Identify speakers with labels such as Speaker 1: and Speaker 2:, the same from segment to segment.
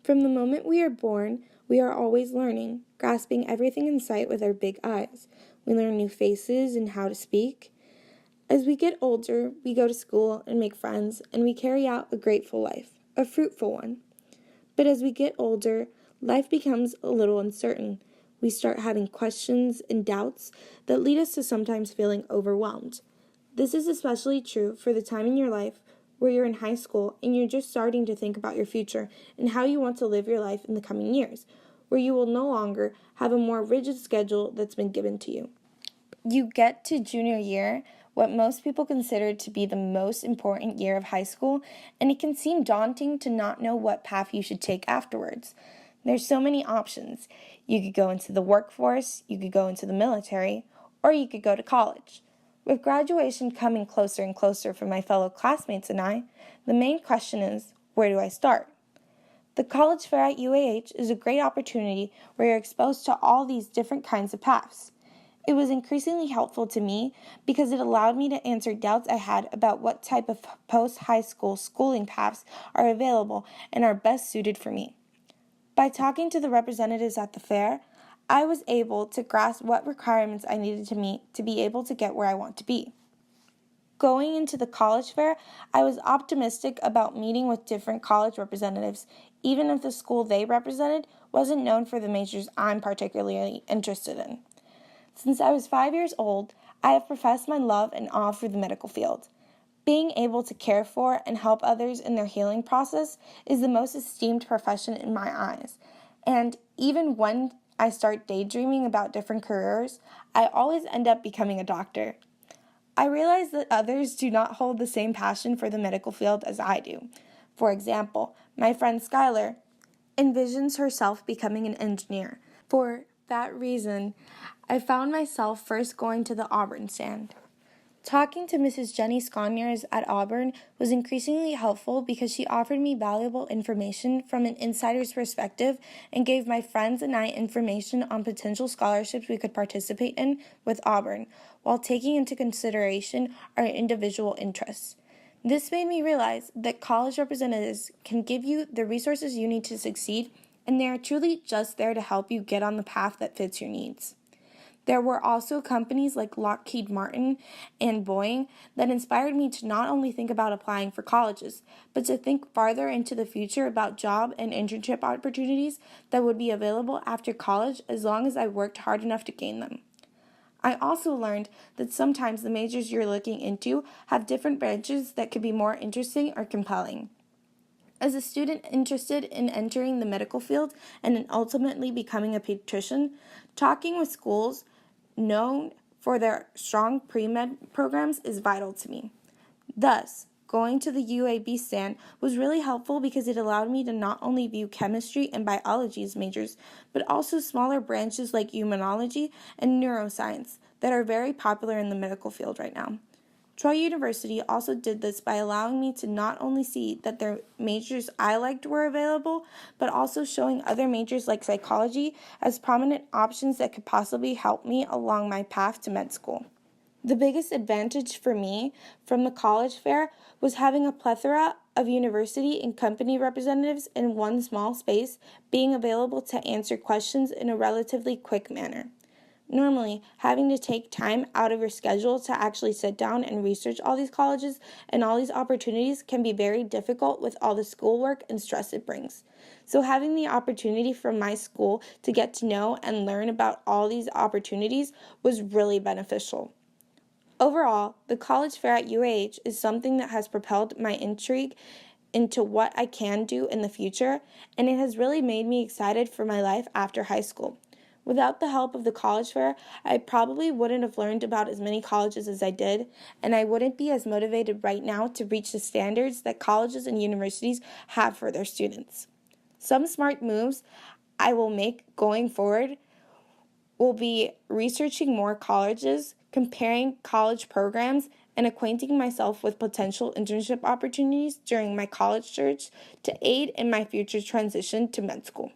Speaker 1: From the moment we are born, we are always learning, grasping everything in sight with our big eyes. We learn new faces and how to speak. As we get older, we go to school and make friends, and we carry out a grateful life, a fruitful one. But as we get older, life becomes a little uncertain. We start having questions and doubts that lead us to sometimes feeling overwhelmed. This is especially true for the time in your life where you're in high school and you're just starting to think about your future and how you want to live your life in the coming years, where you will no longer have a more rigid schedule that's been given to you. You get to junior year, what most people consider to be the most important year of high school, and it can seem daunting to not know what path you should take afterwards. There's so many options. You could go into the workforce, you could go into the military, or you could go to college. With graduation coming closer and closer for my fellow classmates and I, the main question is, where do I start? The college fair at UAH is a great opportunity where you're exposed to all these different kinds of paths. It was increasingly helpful to me because it allowed me to answer doubts I had about what type of post-high school schooling paths are available and are best suited for me. By talking to the representatives at the fair, I was able to grasp what requirements I needed to meet to be able to get where I want to be. Going into the college fair, I was optimistic about meeting with different college representatives, even if the school they represented wasn't known for the majors I'm particularly interested in. Since I was 5 years old, I have professed my love and awe for the medical field. Being able to care for and help others in their healing process is the most esteemed profession in my eyes. And even when I start daydreaming about different careers, I always end up becoming a doctor. I realize that others do not hold the same passion for the medical field as I do. For example, my friend Skylar envisions herself becoming an engineer. For that reason, I found myself first going to the Auburn stand. Talking to Mrs. Jenny Sconyers at Auburn was increasingly helpful because she offered me valuable information from an insider's perspective and gave my friends and I information on potential scholarships we could participate in with Auburn, while taking into consideration our individual interests. This made me realize that college representatives can give you the resources you need to succeed, and they are truly just there to help you get on the path that fits your needs. There were also companies like Lockheed Martin and Boeing that inspired me to not only think about applying for colleges, but to think farther into the future about job and internship opportunities that would be available after college as long as I worked hard enough to gain them. I also learned that sometimes the majors you're looking into have different branches that could be more interesting or compelling. As a student interested in entering the medical field and in ultimately becoming a pediatrician, talking with schools known for their strong pre-med programs is vital to me. Thus, going to the UAB stand was really helpful because it allowed me to not only view chemistry and biology as majors, but also smaller branches like immunology and neuroscience that are very popular in the medical field right now. Troy University also did this by allowing me to not only see that their majors I liked were available, but also showing other majors like psychology as prominent options that could possibly help me along my path to med school. The biggest advantage for me from the college fair was having a plethora of university and company representatives in one small space being available to answer questions in a relatively quick manner. Normally, having to take time out of your schedule to actually sit down and research all these colleges and all these opportunities can be very difficult with all the schoolwork and stress it brings. So having the opportunity from my school to get to know and learn about all these opportunities was really beneficial. Overall, the college fair at UAH is something that has propelled my intrigue into what I can do in the future, and it has really made me excited for my life after high school. Without the help of the college fair, I probably wouldn't have learned about as many colleges as I did, and I wouldn't be as motivated right now to reach the standards that colleges and universities have for their students. Some smart moves I will make going forward will be researching more colleges, comparing college programs, and acquainting myself with potential internship opportunities during my college search to aid in my future transition to med school.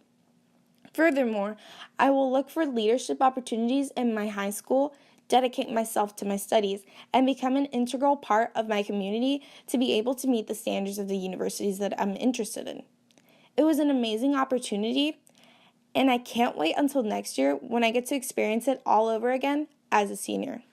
Speaker 1: Furthermore, I will look for leadership opportunities in my high school, dedicate myself to my studies, and become an integral part of my community to be able to meet the standards of the universities that I'm interested in. It was an amazing opportunity, and I can't wait until next year when I get to experience it all over again as a senior.